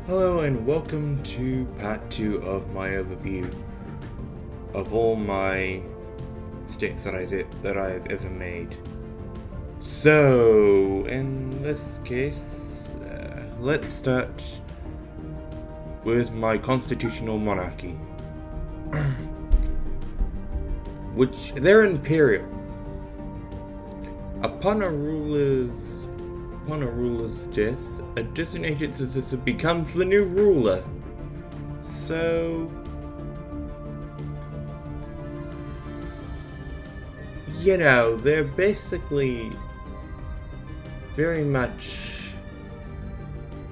Hello and welcome to part 2 of my overview of all my states that I've ever made. So, in this case, let's start with my constitutional monarchy. Which, they're imperial. Upon a ruler's death, a designated successor becomes the new ruler. So, they're basically very much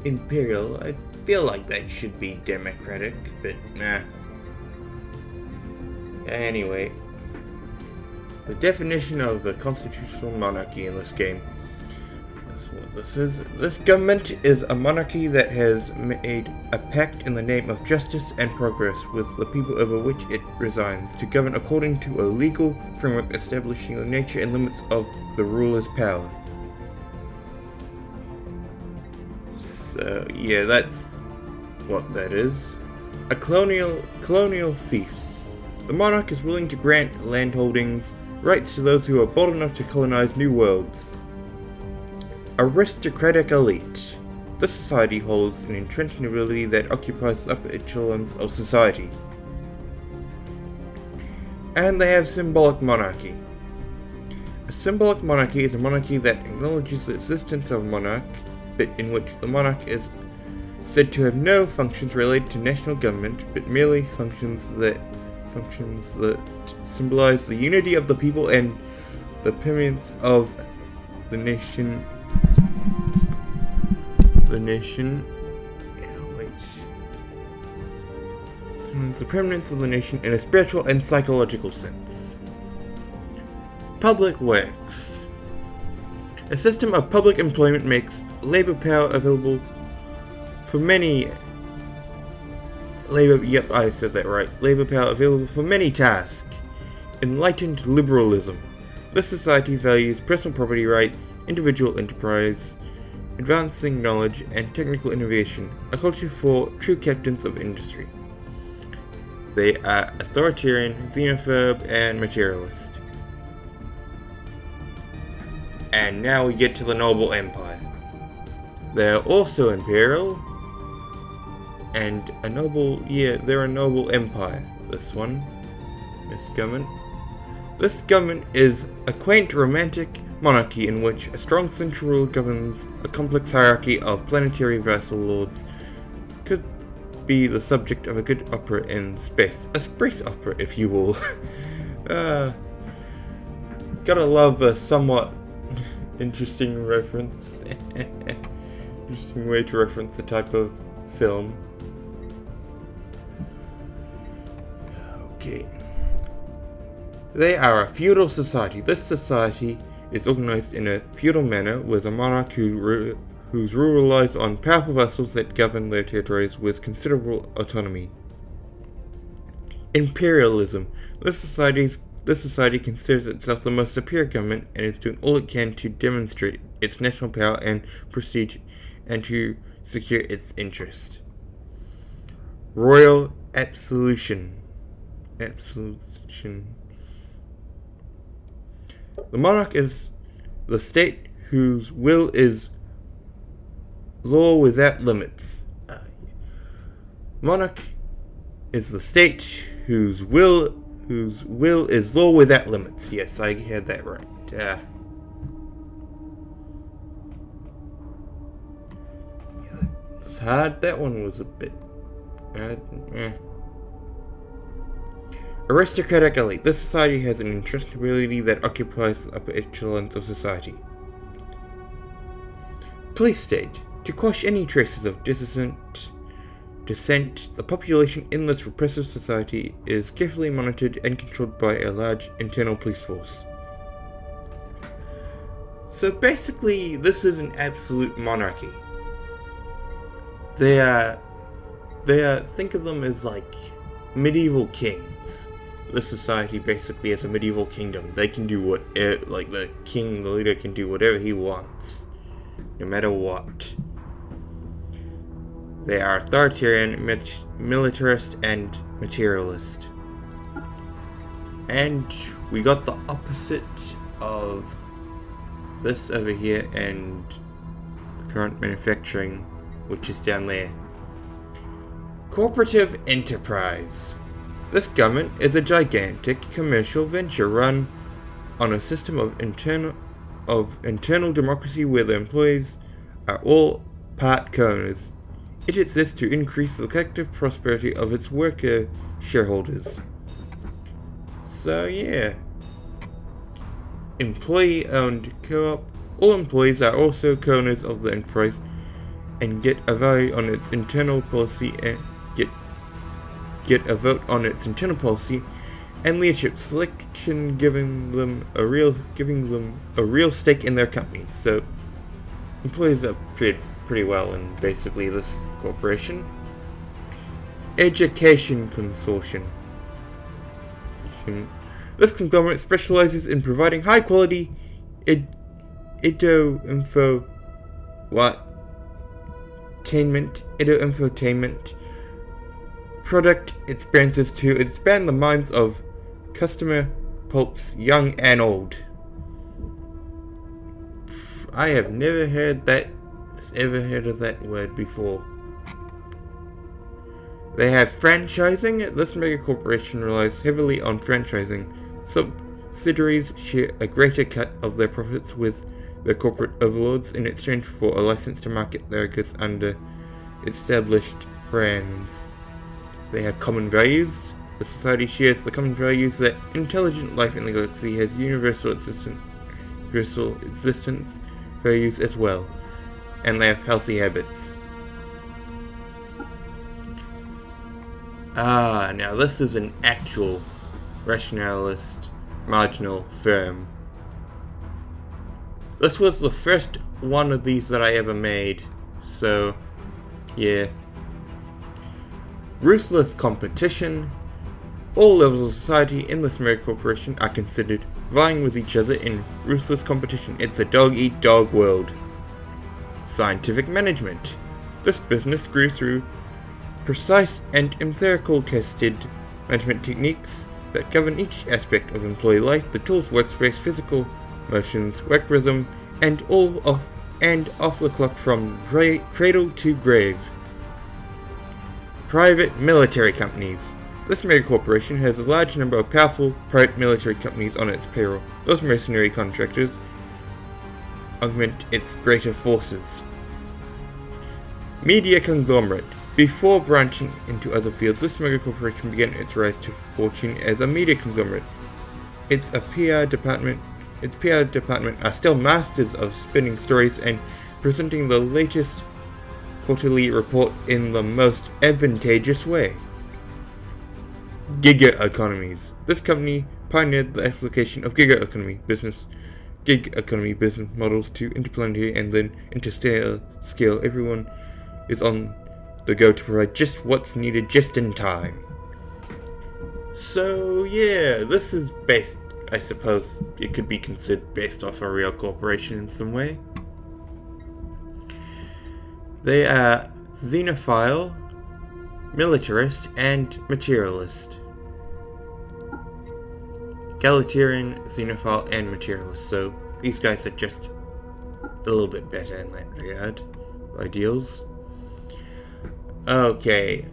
imperial. I feel like that should be democratic, but nah. Anyway, the definition of a constitutional monarchy in this game. That's what this is. This government is a monarchy that has made a pact in the name of justice and progress with the people over which it resides to govern according to a legal framework establishing the nature and limits of the ruler's power. So, yeah, that's what that is. A colonial fiefs. The monarch is willing to grant landholdings rights to those who are bold enough to colonize new worlds. Aristocratic Elite. This society holds an entrenched nobility that occupies the upper echelons of society. And they have Symbolic Monarchy. A Symbolic Monarchy is a monarchy that acknowledges the existence of a monarch, but in which the monarch is said to have no functions related to national government, but merely functions that symbolize the unity of the people and the permanence of the nation. The permanence of the nation in a spiritual and psychological sense. Public works. A system of public employment makes labor power available for many. Labor power available for many tasks. Enlightened liberalism. This society values personal property rights, individual enterprise, advancing knowledge, and technical innovation, a culture for true captains of industry. They are authoritarian, xenophobe, and materialist. And now we get to the Noble Empire. They're also imperial, and they're a noble empire, this government. This government is a quaint, romantic monarchy in which a strong central ruler governs a complex hierarchy of planetary vassal lords. Could be the subject of a good opera in space. A space opera, if you will. Gotta love a somewhat interesting reference. Interesting way to reference the type of film. Okay. They are a feudal society. This society is organized in a feudal manner with a monarch whose rule relies on powerful vassals that govern their territories with considerable autonomy. Imperialism. This society considers itself the most superior government and is doing all it can to demonstrate its national power and prestige and to secure its interest. Royal absolution. The monarch is the state whose will is law without limits. Monarch is the state whose will is law without limits. Yes, I had that right. It's hard. That one was a bit. Aristocratic Elite. This society has an entrenched nobility that occupies the upper echelons of society. Police state. To quash any traces of dissent, the population in this repressive society is carefully monitored and controlled by a large internal police force. So basically, this is an absolute monarchy. They are think of them as like medieval kings. This society basically is a medieval kingdom. They can do the leader can do whatever he wants, no matter what. They are authoritarian, militarist, and materialist. And we got the opposite of this over here and the current manufacturing, which is down there. Cooperative enterprise. This government is a gigantic commercial venture run on a system of internal democracy where the employees are all part co-owners. It exists to increase the collective prosperity of its worker shareholders. So yeah. Employee-owned co-op. All employees are also co-owners of the enterprise and get a value on its internal policy and get a vote on its internal policy and leadership selection, giving them a real stake in their company. So employees are treated pretty well in basically this corporation. Education Consortium. This conglomerate specializes in providing high quality infotainment product experiences to expand the minds of customer popes young and old. I have never heard of that word before. They have franchising. This mega corporation relies heavily on franchising. Subsidiaries share a greater cut of their profits with their corporate overlords in exchange for a license to market their goods under established brands. They have common values. The society shares the common values that intelligent life in the galaxy has universal existence values as well, and they have healthy habits. Now this is an actual rationalist marginal firm. This was the first one of these that I ever made, so yeah. Ruthless competition. All levels of society in this mega corporation are considered vying with each other in ruthless competition. It's a dog-eat-dog world. Scientific management. This business grew through precise and empirical tested management techniques that govern each aspect of employee life: the tools, workspace, physical motions, work rhythm, and off the clock from cradle to grave. Private military companies. This mega corporation has a large number of powerful private military companies on its payroll. Those mercenary contractors augment its greater forces. Media conglomerate. Before branching into other fields, this mega corporation began its rise to fortune as a media conglomerate. Its PR department are still masters of spinning stories and presenting the latest quarterly report in the most advantageous way. Giga Economies. This company pioneered the application of Giga Economy business models to interplanetary and then interstellar scale. Everyone is on the go to provide just what's needed just in time. So yeah, this is based, I suppose it could be considered based off a real corporation in some way. They are xenophile, militarist, and materialist. Egalitarian, xenophile, and materialist. So these guys are just a little bit better in that regard. Ideals. Okay.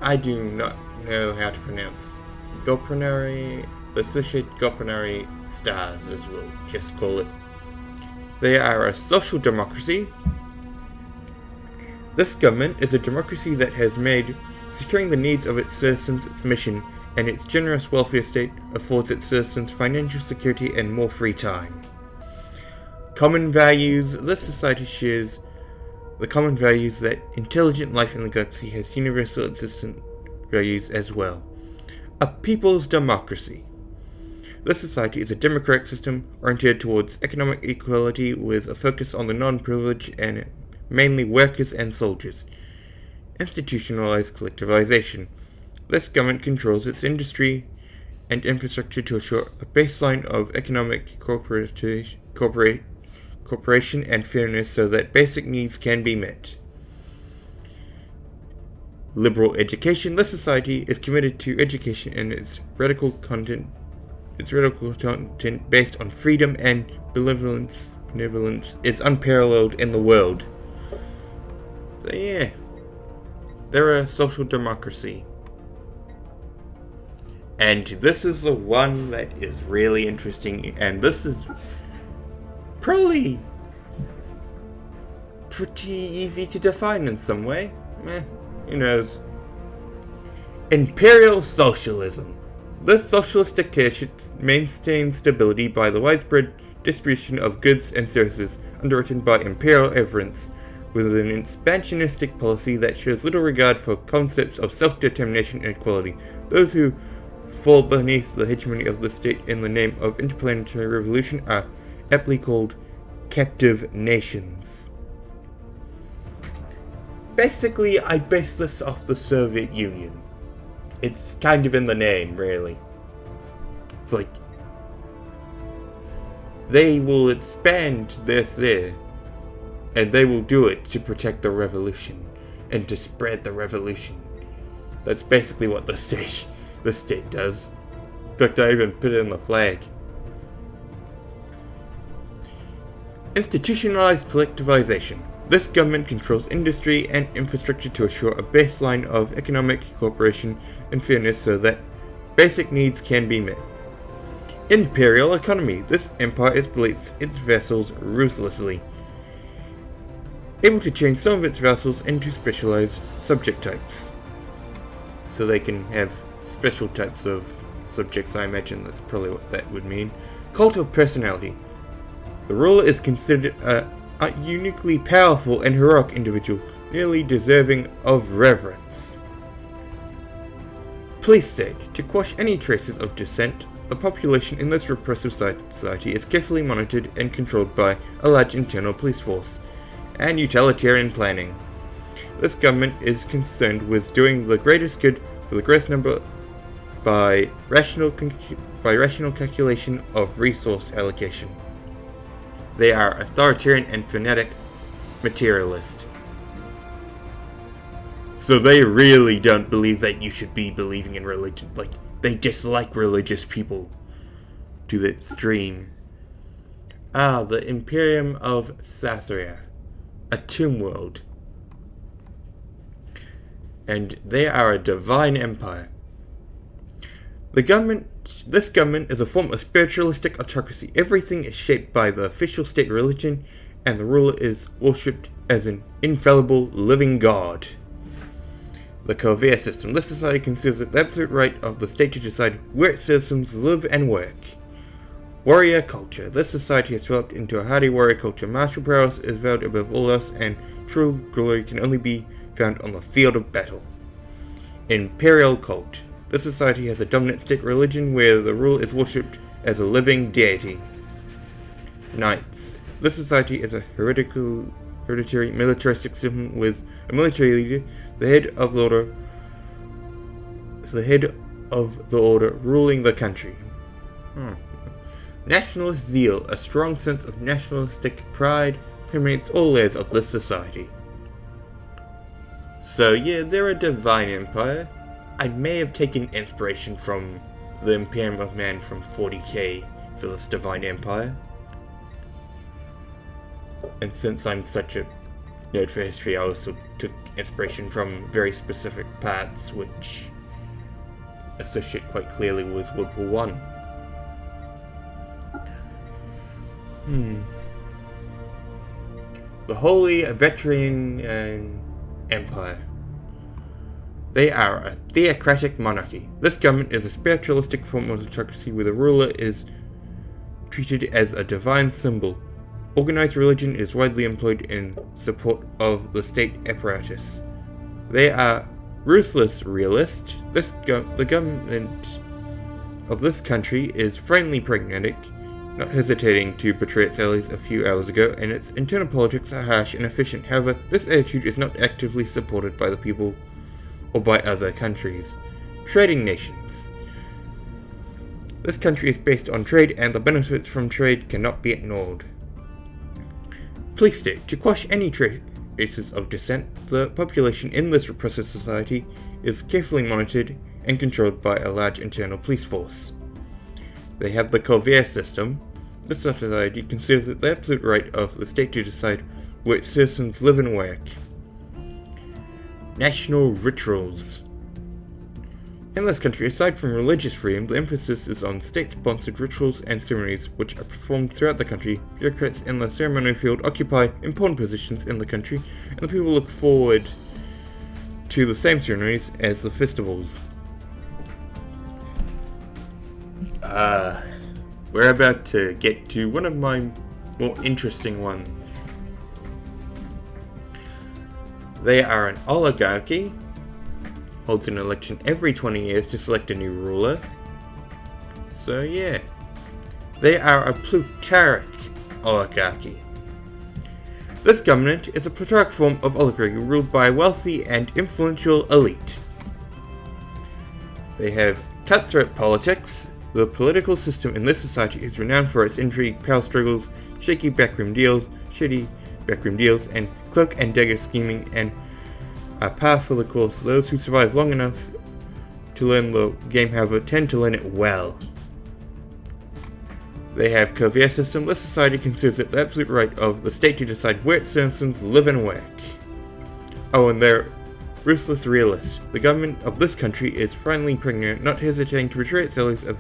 I do not know how to pronounce Gopranari, associate Gopranari stars, as we'll just call it. They are a social democracy. This government is a democracy that has made securing the needs of its citizens its mission, and its generous welfare state affords its citizens financial security and more free time. Common values. This society shares the common values that intelligent life in the galaxy has universal existence values as well. A people's democracy. This society is a democratic system oriented towards economic equality with a focus on the non-privileged and mainly workers and soldiers. Institutionalized Collectivization. This government controls its industry and infrastructure to assure a baseline of economic cooperation and fairness so that basic needs can be met. liberal education. This society is committed to education and its radical content based on freedom and benevolence is unparalleled in the world. So yeah, they're a social democracy. And this is the one that is really interesting, and this is probably pretty easy to define in some way. Who knows? Imperial Socialism. This socialist dictatorship maintains stability by the widespread distribution of goods and services underwritten by imperial efforts, with an expansionistic policy that shows little regard for concepts of self-determination and equality. Those who fall beneath the hegemony of the state in the name of interplanetary revolution are aptly called captive nations. Basically, I base this off the Soviet Union. It's kind of in the name, really. It's like they will expand this there, and they will do it to protect the revolution and to spread the revolution. That's basically what the state does. In fact, I even put it in the flag. Institutionalized Collectivization. This government controls industry and infrastructure to assure a baseline of economic cooperation and fairness so that basic needs can be met. Imperial Economy. This empire exploits its vassals ruthlessly, able to change some of its vassals into specialized subject types. So they can have special types of subjects. I imagine that's probably what that would mean. Cult of Personality. The ruler is considered a uniquely powerful and heroic individual, nearly deserving of reverence. Police state. To quash any traces of dissent, the population in this repressive society is carefully monitored and controlled by a large internal police force. And utilitarian planning. This government is concerned with doing the greatest good for the greatest number by rational calculation of resource allocation. They are authoritarian and fanatic materialist. So they really don't believe that you should be believing in religion. Like, they dislike religious people to the extreme. The Imperium of Saturn, a tomb world. And they are a divine empire. This government is a form of spiritualistic autocracy. Everything is shaped by the official state religion, and the ruler is worshipped as an infallible living god. The Conveyor System. This society considers it the absolute right of the state to decide where its citizens live and work. Warrior culture. This society has developed into a hardy warrior culture. Martial prowess is valued above all else, and true glory can only be found on the field of battle. Imperial Cult. This society has a dominant state religion where the ruler is worshipped as a living deity. Knights. This society is a hereditary militaristic system with a military leader, the head of the order ruling the country. Nationalist zeal. A strong sense of nationalistic pride permeates all layers of this society. So yeah, they're a divine empire. I may have taken inspiration from the Imperium of Man from 40k for this divine empire. And since I'm such a nerd for history, I also took inspiration from very specific parts which associate quite clearly with World War I. The Holy Veteran Empire. They are a theocratic monarchy. This government is a spiritualistic form of autocracy where the ruler is treated as a divine symbol. Organized religion is widely employed in support of the state apparatus. They are ruthless realists. The government of this country is friendly pragmatic, not hesitating to betray its allies a few hours ago, and its internal politics are harsh and efficient. However, this attitude is not actively supported by the people or by other countries. Trading nations. This country is based on trade, and the benefits from trade cannot be ignored. Police state. To quash any races of descent, the population in this repressive society is carefully monitored and controlled by a large internal police force. They have the Conveyor System. This society considers it the absolute right of the state to decide where its citizens live and work. National rituals. In this country, aside from religious freedom, the emphasis is on state-sponsored rituals and ceremonies which are performed throughout the country. Bureaucrats in the ceremonial field occupy important positions in the country, and the people look forward to the same ceremonies as the festivals. We're about to get to one of my more interesting ones. They are an oligarchy, holds an election every 20 years to select a new ruler. So yeah. They are a plutocratic oligarchy. This government is a plutocratic form of oligarchy ruled by a wealthy and influential elite. They have cutthroat politics. The political system in this society is renowned for its intrigue, power struggles, shady backroom deals, and cloak and dagger scheming, and are powerful, of course. Those who survive long enough to learn the game, however, tend to learn it well. They have Conveyor System. This society considers it the absolute right of the state to decide where its citizens live and work. Oh, and they're ruthless realists. The government of this country is finally pregnant, not hesitating to betray its values of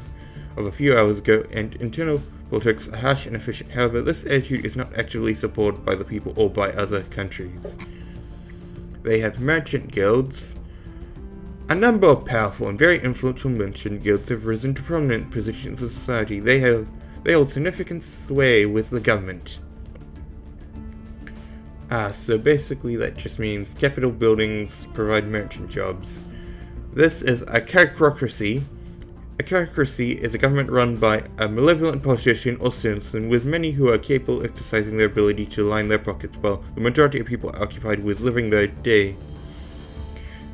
a few hours ago, and internal politics are harsh and efficient. However, this attitude is not actually supported by the people or by other countries. They have merchant guilds. A number of powerful and very influential merchant guilds have risen to prominent positions in society. They hold significant sway with the government. So basically that just means capital buildings provide merchant jobs. This is a characterocracy. A characterocracy is a government run by a malevolent politician or citizen, with many who are capable of exercising their ability to line their pockets, while the majority of people are occupied with living their day.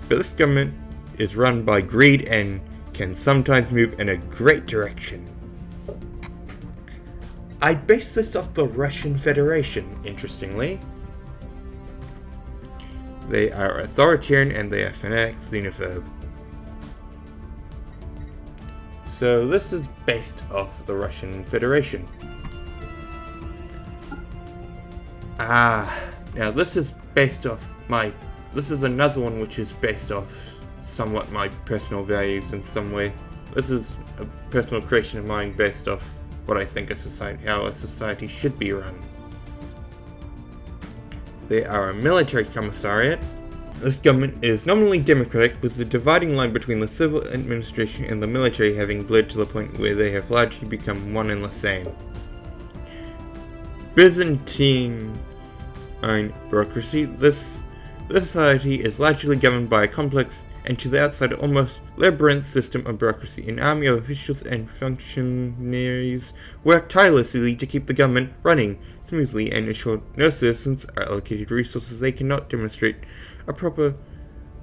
But this government is run by greed and can sometimes move in a great direction. I based this off the Russian Federation, interestingly. They are authoritarian and they are fanatic xenophobe. So this is based off the Russian Federation. Now this is based off this is another one which is based off somewhat my personal values in some way. This is a personal creation of mine based off what I think how a society should be run. They are a military commissariat. This government is nominally democratic, with the dividing line between the civil administration and the military having blurred to the point where they have largely become one and the same. Byzantine Bureaucracy. This society is largely governed by a complex and to the outside almost labyrinth system of bureaucracy. An army of officials and functionaries work tirelessly to keep the government running smoothly and ensure no citizens are allocated resources they cannot demonstrate a proper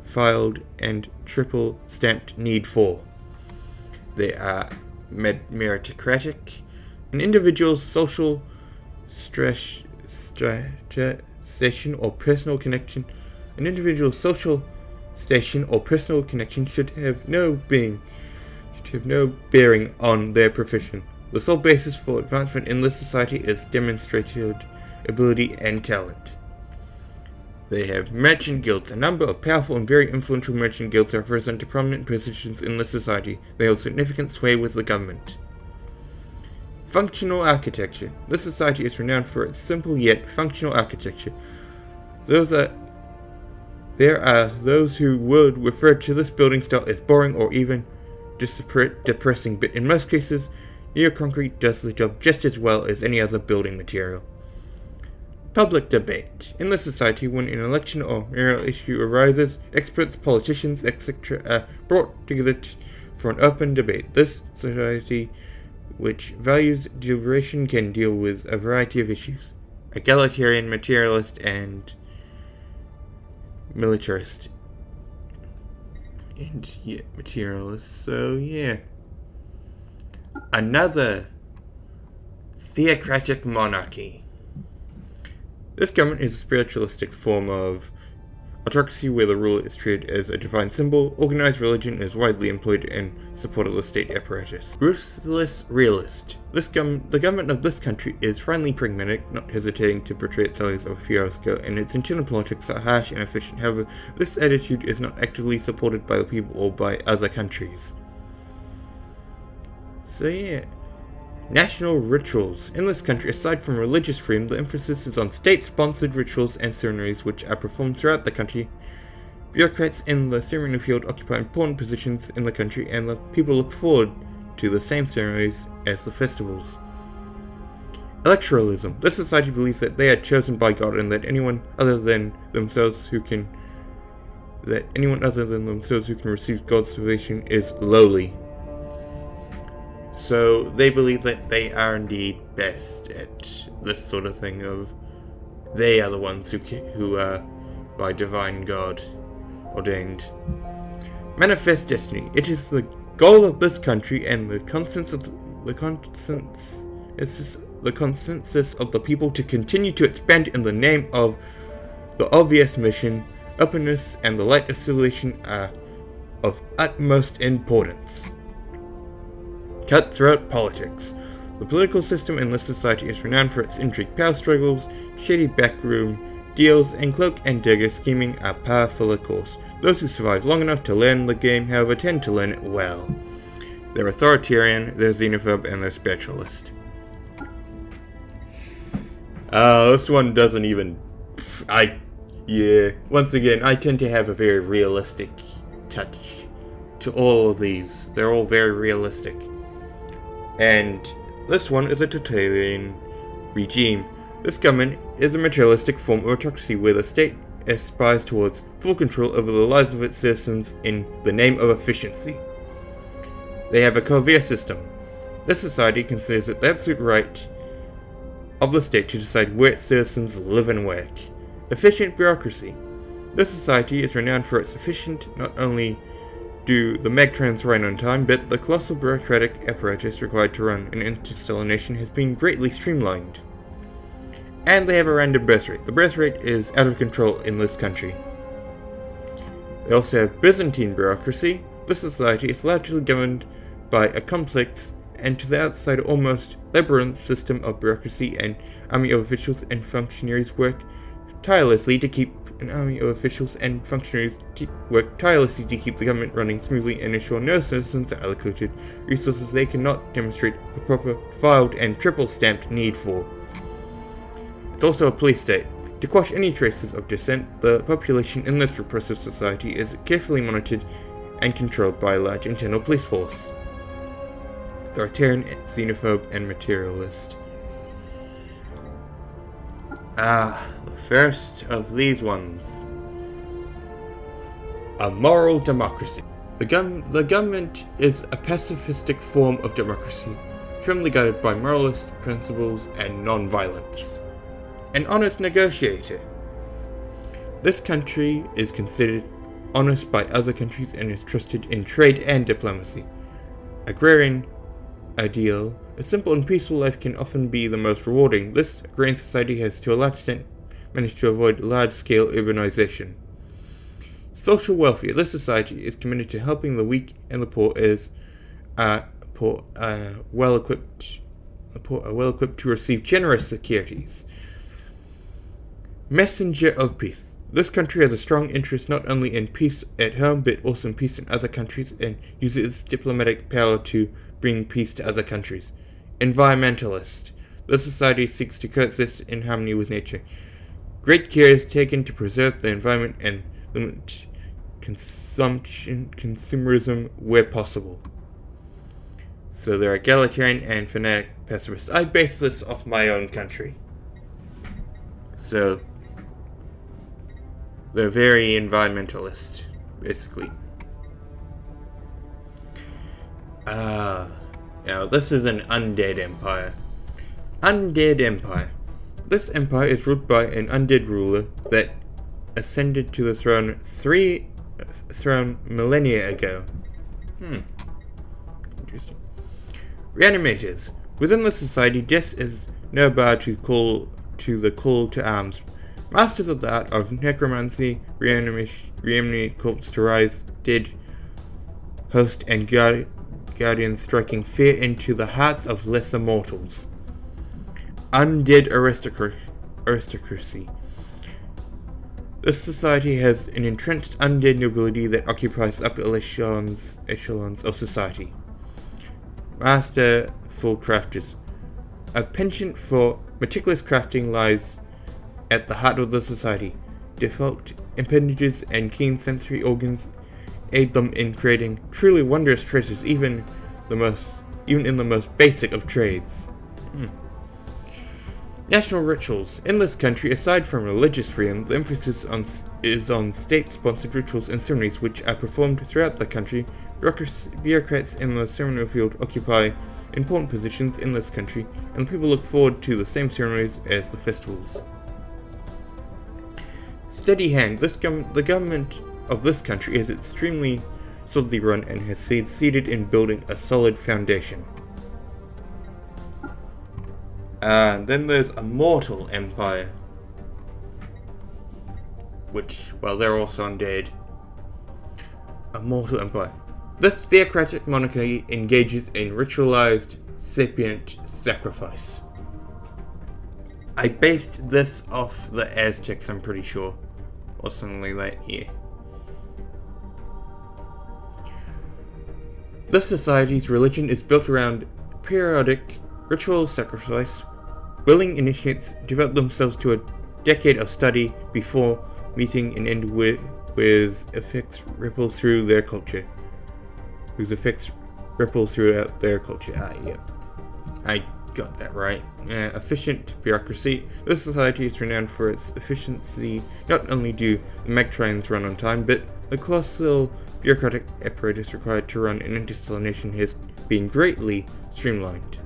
filed and triple stamped need for. They are meritocratic. An individual's social station or personal connection should have no bearing on their profession. The sole basis for advancement in this society is demonstrated ability and talent. They have merchant guilds. A number of powerful and very influential merchant guilds have risen to prominent positions in the society. They hold significant sway with the government. Functional architecture. This society is renowned for its simple yet functional architecture. There are those who would refer to this building style as boring or even depressing, but in most cases, neoconcrete does the job just as well as any other building material. Public debate. In this society, when an election or mayoral issue arises, experts, politicians, etc. are brought together for an open debate. This society, which values deliberation, can deal with a variety of issues. Egalitarian, materialist, and militarist. And yeah, materialist, so yeah. Another theocratic monarchy. This government is a spiritualistic form of autocracy where the ruler is treated as a divine symbol. Organized religion is widely employed in support of the state apparatus. Ruthless realist. The government of this country is friendly pragmatic, not hesitating to portray itself as a fiasco, and its internal politics are harsh and efficient. However, this attitude is not actively supported by the people or by other countries. So yeah. National rituals. In this country, aside from religious freedom, the emphasis is on state-sponsored rituals and ceremonies which are performed throughout the country. Bureaucrats in the ceremonial field occupy important positions in the country, and the people look forward to the same ceremonies as the festivals. Electoralism. This society believes that they are chosen by God and that anyone other than themselves who can receive God's salvation is lowly. So they believe that they are indeed best at this sort of thing of they are the ones who are by divine God ordained. Manifest destiny. It is the goal of this country and the consensus of the people to continue to expand in the name of the obvious mission. Openness and the light of civilization are of utmost importance. Cutthroat politics. The political system in this society is renowned for its intrigue, power struggles, shady backroom deals, and cloak and dagger scheming are par for the course. Those who survive long enough to learn the game, however, tend to learn it well. They're authoritarian, they're xenophobe, and they're spiritualist. This one doesn't even... once again, I tend to have a very realistic touch to all of these. They're all very realistic. And this one is a totalitarian regime. This government is a materialistic form of autocracy where the state aspires towards full control over the lives of its citizens in the name of efficiency. They have a Conveyor System. This society considers it the absolute right of the state to decide where its citizens live and work. Efficient bureaucracy. This society is renowned for its efficient, not only do the Megtrans run on time, but the colossal bureaucratic apparatus required to run an interstellar nation has been greatly streamlined. And they have a random birth rate. The birth rate is out of control in this country. They also have Byzantine Bureaucracy. This society is largely governed by a complex and to the outside almost labyrinth system of bureaucracy and army of officials and functionaries work tirelessly to keep the government running smoothly and ensure no citizens are allocated resources they cannot demonstrate the proper filed and triple-stamped need for. It's also a police state. To quash any traces of dissent, the population in this repressive society is carefully monitored and controlled by a large internal police force. Authoritarian, xenophobe, and materialist. The first of these ones. A moral democracy. The government is a pacifistic form of democracy, firmly guided by moralist principles and non-violence. An honest negotiator. This country is considered honest by other countries and is trusted in trade and diplomacy. Agrarian Ideal. A simple and peaceful life can often be the most rewarding. This agrarian society has to a large extent managed to avoid large-scale urbanization. Social welfare. This society is committed to helping the weak and the poor are well equipped to receive generous securities. Messenger of peace. This country has a strong interest not only in peace at home but also in peace in other countries and uses its diplomatic power to bring peace to other countries. Environmentalist. This society seeks to coexist in harmony with nature. Great care is taken to preserve the environment and limit consumerism where possible. So they're egalitarian and fanatic pacifists. I base this off my own country. So they're very environmentalist, basically. Now this is an undead empire. Undead empire. This empire is ruled by an undead ruler that ascended to the throne millennia ago. Interesting. Reanimators. Within the society, death is no bar to call to the call to arms. Masters of the art of necromancy reanimate cults to rise, dead host and guardians, striking fear into the hearts of lesser mortals. Undead aristocracy. This society has an entrenched undead nobility that occupies upper echelons of society. Masterful crafters. A penchant for meticulous crafting lies at the heart of the society. Default appendages and keen sensory organs aid them in creating truly wondrous treasures, even in the most basic of trades. National rituals. In this country, aside from religious freedom, the emphasis is on state-sponsored rituals and ceremonies which are performed throughout the country. Bureaucrats in the ceremonial field occupy important positions in this country, and people look forward to the same ceremonies as the festivals. Steady hand. The government of this country is extremely solidly run and has succeeded in building a solid foundation. Then there's a mortal empire, which, well, they're also undead. A mortal empire. This theocratic monarchy engages in ritualized sapient sacrifice. I based this off the Aztecs, I'm pretty sure, or something like that, yeah. This society's religion is built around periodic ritual sacrifice. Willing initiates devote themselves to a decade of study before meeting an end with effects ripple through their culture. Whose effects ripple throughout their culture. Yep. I got that right. Efficient bureaucracy. This society is renowned for its efficiency. Not only do the mag trains run on time, but the colossal bureaucratic apparatus required to run an interstellar nation has been greatly streamlined.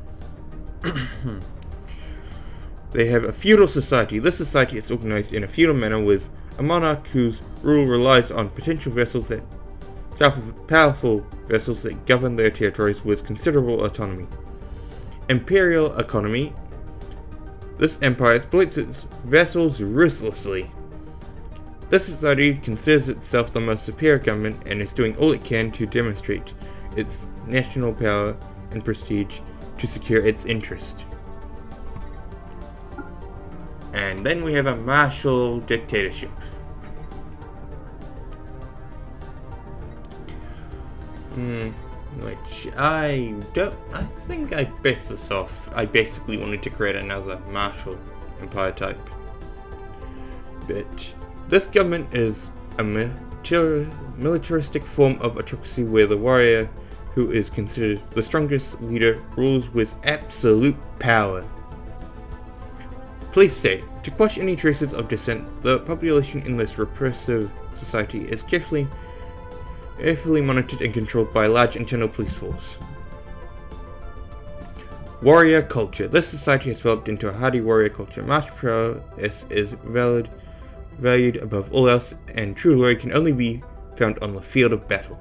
They have a feudal society. This society is organized in a feudal manner with a monarch whose rule relies on potential vessels that powerful vessels that govern their territories with considerable autonomy. Imperial Economy. This empire exploits its vassals ruthlessly. This society considers itself the most superior government and is doing all it can to demonstrate its national power and prestige to secure its interest. And then we have a martial dictatorship. Which I think I based this off. I basically wanted to create another martial empire type. But this government is a militaristic form of autocracy where the warrior, who is considered the strongest leader, rules with absolute power. Police state. To quash any traces of dissent, the population in this repressive society is carefully monitored and controlled by a large internal police force. Warrior culture. This society has developed into a hardy warrior culture. Martial prowess is valued above all else, and true glory can only be found on the field of battle.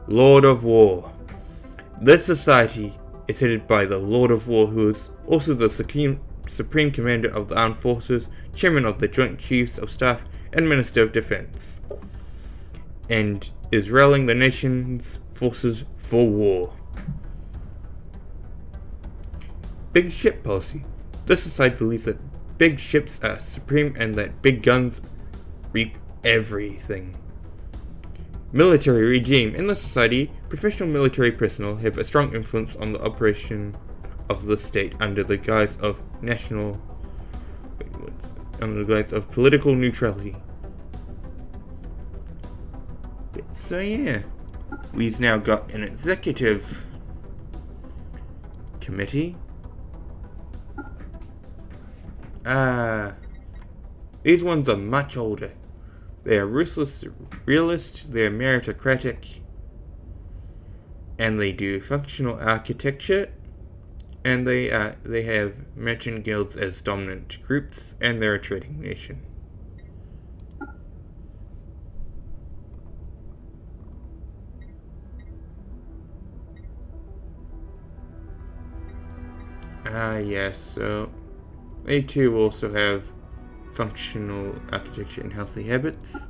Lord of War. This society is headed by the Lord of War, who is also the Supreme Commander of the Armed Forces, Chairman of the Joint Chiefs of Staff, and Minister of Defense, and is rallying the nation's forces for war. Big ship policy. This society believes that big ships are supreme and that big guns reap everything. Military regime. In this society, professional military personnel have a strong influence on the operation of the state under the guise of political neutrality. So yeah, we've now got an executive committee. These ones are much older. They are ruthless, realist, they are meritocratic, and they do functional architecture, and they have merchant guilds as dominant groups, and they're a trading nation. Yes, so They too also have functional architecture and healthy habits.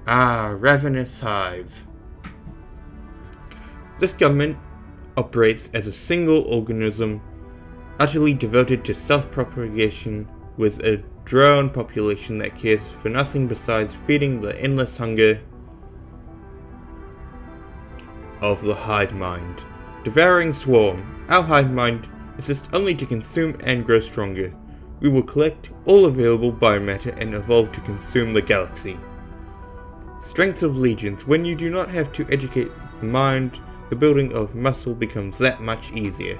Ravenous Hive. This government operates as a single organism, utterly devoted to self-propagation, with a drone population that cares for nothing besides feeding the endless hunger of the hive mind. Devouring swarm. Our hive mind exists only to consume and grow stronger. We will collect all available biomatter and evolve to consume the galaxy. Strength of legions. When you do not have to educate the mind, the building of muscle becomes that much easier.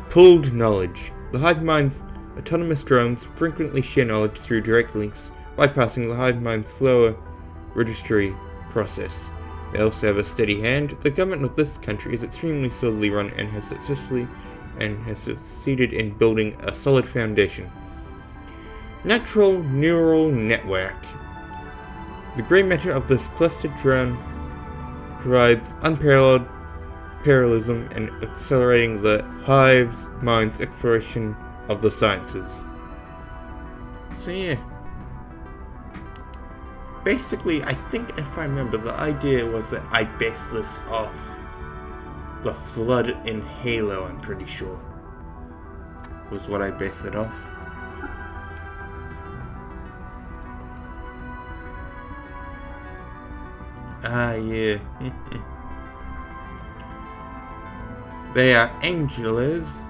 Pooled knowledge. The hive mind's autonomous drones frequently share knowledge through direct links, bypassing the hive mind's slower registry process. They also have a steady hand. The government of this country is extremely solidly run and has succeeded in building a solid foundation. Natural neural network. The grey matter of this clustered drone provides unparalleled parallelism and accelerating the hive's mind's exploration of the sciences. So yeah. Basically, I think if I remember, the idea was that I based this off the flood in Halo, I'm pretty sure. Was what I based it off. Yeah. They are angelers.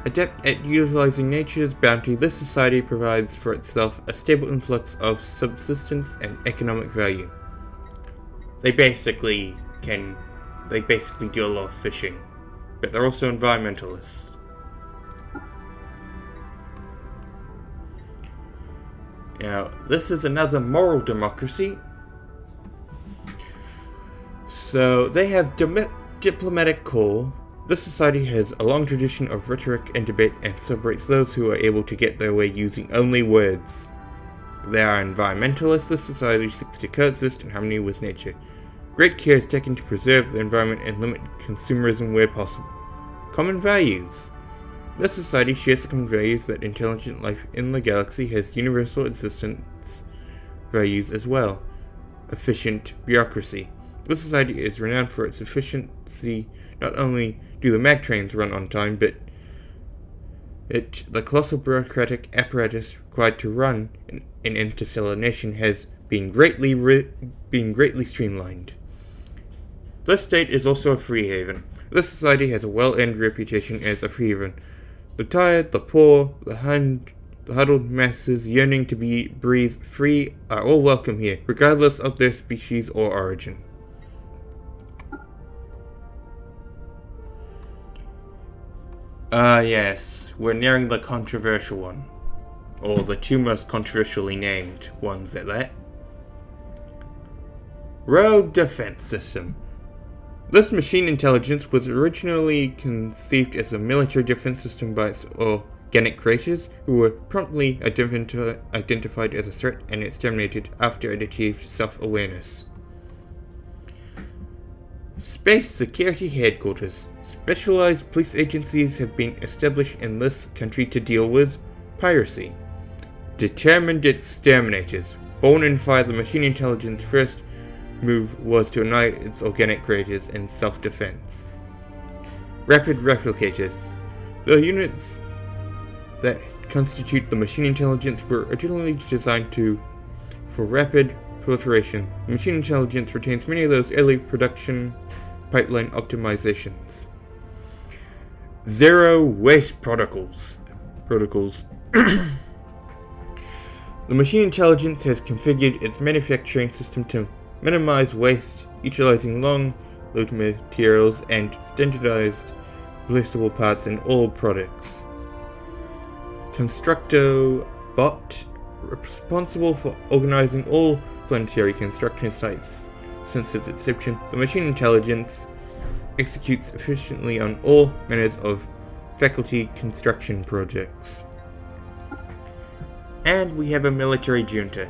Adept at utilizing nature's bounty, this society provides for itself a stable influx of subsistence and economic value. They basically do a lot of fishing, but they're also environmentalists. Now, this is another moral democracy. So, they have diplomatic core. This society has a long tradition of rhetoric and debate and celebrates those who are able to get their way using only words. They are environmentalists. This society seeks to coexist in harmony with nature. Great care is taken to preserve the environment and limit consumerism where possible. Common values. This society shares the common values that intelligent life in the galaxy has universal existence values as well. Efficient bureaucracy. This society is renowned for its efficiency. Not only do the mag trains run on time, but the colossal bureaucratic apparatus required to run an interstellar nation has been greatly streamlined. This state is also a free haven. This society has a well-earned reputation as a free haven. The tired, the poor, the huddled masses yearning to breathe free are all welcome here, regardless of their species or origin. Yes, we're nearing the controversial one. Or the two most controversially named ones at that. Rogue Defense System. This machine intelligence was originally conceived as a military defense system by its organic creators, who were promptly identified as a threat and exterminated after it achieved self-awareness. Space Security Headquarters. Specialized police agencies have been established in this country to deal with piracy. Determined exterminators. Born in fire, the machine intelligence first move was to annihilate its organic creators in self-defense. Rapid replicators. The units that constitute the machine intelligence were originally designed for rapid proliferation. The machine intelligence retains many of those early production pipeline optimizations. Zero waste protocols. The machine intelligence has configured its manufacturing system to minimize waste, utilizing long-lived materials and standardized replaceable parts in all products. Constructobot, responsible for organizing all planetary construction sites. Since its inception, the machine intelligence executes efficiently on all manners of faculty construction projects. And we have a military junta.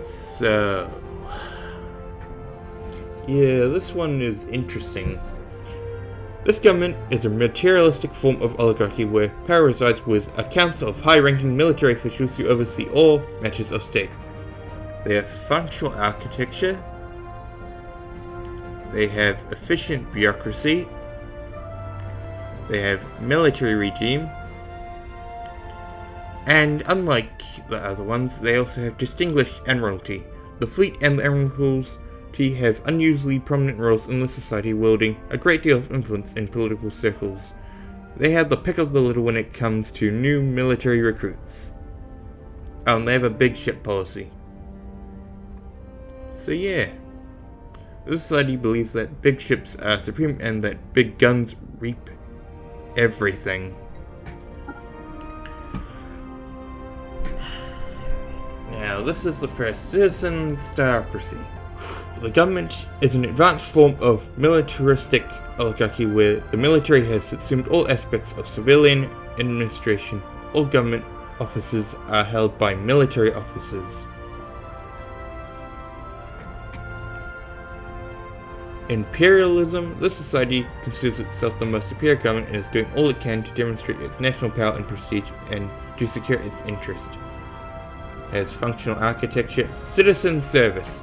So, Yeah, this one is interesting. This government is a materialistic form of oligarchy where power resides with a council of high-ranking military officials who oversee all matters of state. They have functional architecture. They have efficient bureaucracy. They have military regime. And unlike the other ones, they also have distinguished admiralty. The fleet and the admiralty have unusually prominent roles in the society, wielding a great deal of influence in political circles. They have the pick of the litter when it comes to new military recruits. Oh, and they have a big ship policy. So yeah, this society believes that big ships are supreme and that big guns reap everything. Now, this is the first citizenocracy. The government is an advanced form of militaristic oligarchy where the military has assumed all aspects of civilian administration. All government offices are held by military officers. Imperialism. This society considers itself the most superior government and is doing all it can to demonstrate its national power and prestige and to secure its interest. Has functional architecture. Citizen service.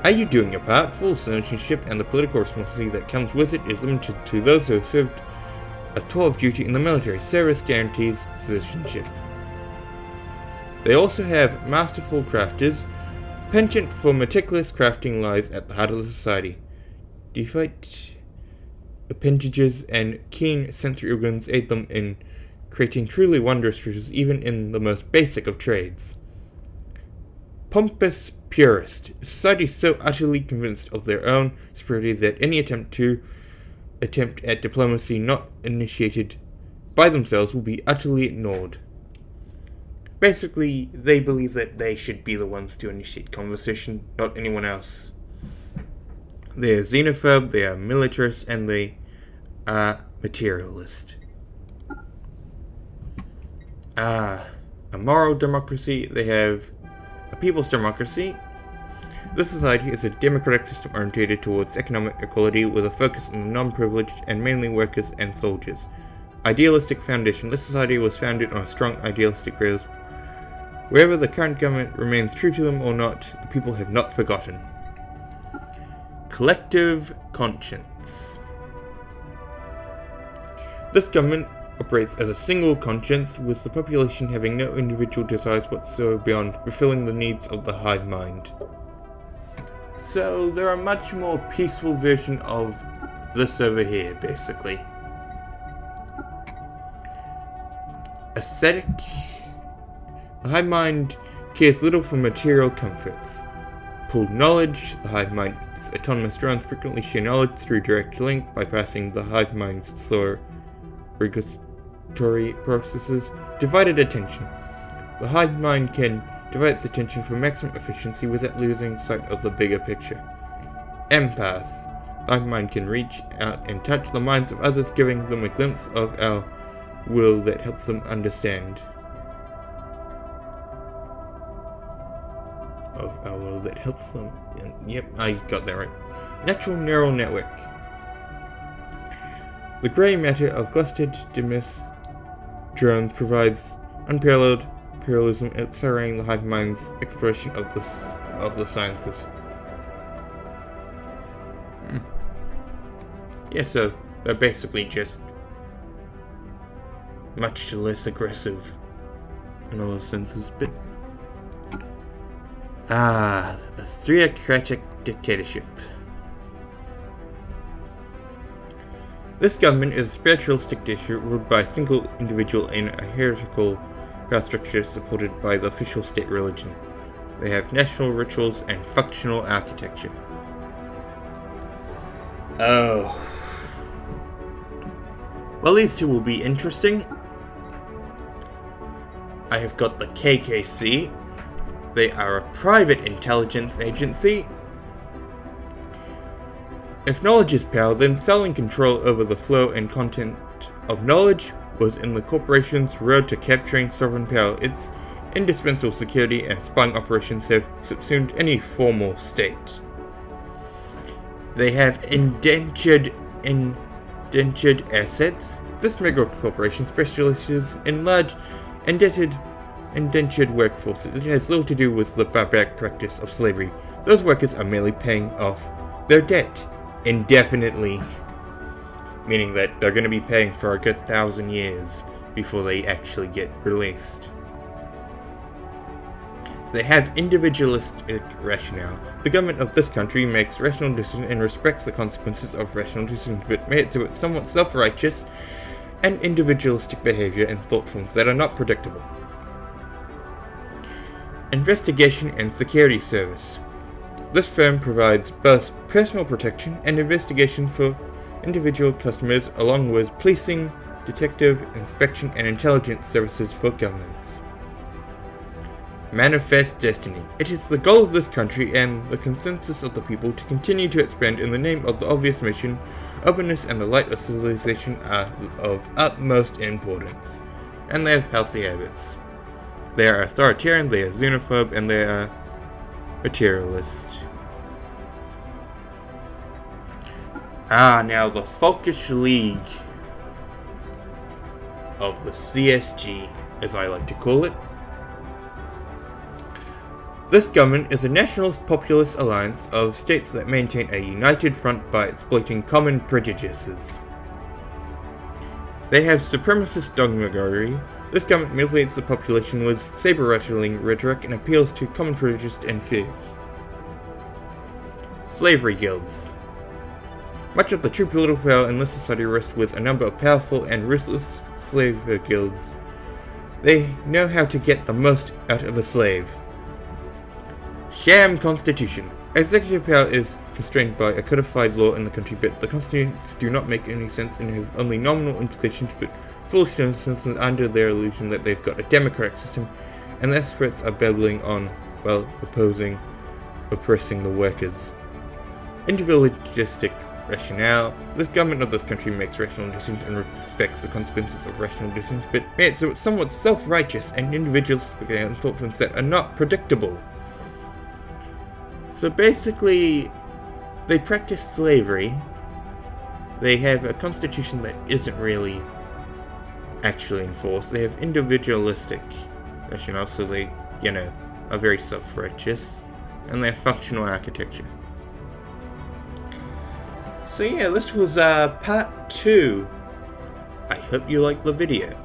Are you doing your part? Full citizenship and the political responsibility that comes with it is limited to those who have served a tour of duty in the military. Service guarantees citizenship. They also have masterful crafters. Penchant for meticulous crafting lies at the heart of the society. Defiant appendages and keen sensory organs aid them in creating truly wondrous treasures even in the most basic of trades. Pompous purist. Society so utterly convinced of their own superiority that any attempt at diplomacy not initiated by themselves will be utterly ignored. Basically, they believe that they should be the ones to initiate conversation, not anyone else. They are xenophobe, they are militarist, and they are materialist. A moral democracy. They have a people's democracy. This society is a democratic system oriented towards economic equality with a focus on the non-privileged and mainly workers and soldiers. Idealistic foundation. This society was founded on a strong idealistic rails. Wherever the current government remains true to them or not, the people have not forgotten. Collective conscience. This government operates as a single conscience, with the population having no individual desires whatsoever beyond fulfilling the needs of the hive mind. So they're a much more peaceful version of this over here, basically. Ascetic. The hive mind cares little for material comforts. Pooled knowledge. The hive mind's autonomous drones frequently share knowledge through direct link, bypassing the hive mind's slower regulatory processes. Divided attention. The hive mind can divide its attention for maximum efficiency without losing sight of the bigger picture. Empath. The hive mind can reach out and touch the minds of others, giving them a glimpse of our will that helps them understand. Yep, I got that right. Natural neural network. The grey matter of clustered drones provides unparalleled pluralism, accelerating the hive mind's exploration of the sciences. Yeah, so they're basically just much less aggressive in all those senses, but Aristocratic Dictatorship. This government is a spiritualist dictatorship ruled by a single individual in a hierarchical power structure supported by the official state religion. They have national rituals and functional architecture. Oh. Well, these two will be interesting. I have got the KKC. They are a private intelligence agency. If knowledge is power, then selling control over the flow and content of knowledge was in the corporation's road to capturing sovereign power. Its indispensable security and spying operations have subsumed any formal state. They have indentured assets. This mega corporation specializes in large indentured workforces. It has little to do with the barbaric practice of slavery. Those workers are merely paying off their debt indefinitely, meaning that they're going to be paying for a good 1,000 years before they actually get released. They have individualistic rationale. The government of this country makes rational decisions and respects the consequences of rational decisions, but may exhibit somewhat self-righteous and individualistic behavior and thought forms that are not predictable. Investigation and Security Service. This firm provides both personal protection and investigation for individual customers, along with policing, detective, inspection, and intelligence services for governments. Manifest Destiny. It is the goal of this country and the consensus of the people to continue to expand in the name of the obvious mission. Openness and the light of civilization are of utmost importance, and they have healthy habits. They are authoritarian, they are xenophobe, and they are materialist. Now the Folkish League of the CSG, as I like to call it. This government is a nationalist populist alliance of states that maintain a united front by exploiting common prejudices. They have supremacist dogmagory. This government manipulates the population with saber-rattling rhetoric and appeals to common prejudices and fears. Slavery guilds. Much of the true political power in this society rests with a number of powerful and ruthless slave guilds. They know how to get the most out of a slave. Sham Constitution. Executive power is constrained by a codified law in the country, but the constitutions do not make any sense and have only nominal implications, but foolish citizens under their illusion that they've got a democratic system, and the experts are babbling on while oppressing the workers. Individualistic rationale. This government of this country makes rational decisions and respects the consequences of rational decisions, but it's somewhat self-righteous and individualistic and thoughtfulness that are not predictable. So basically, they practice slavery. They have a constitution that isn't really actually enforced. They have individualistic rationale, so they, are very self-righteous. And they have functional architecture. So yeah, this was part 2. I hope you liked the video.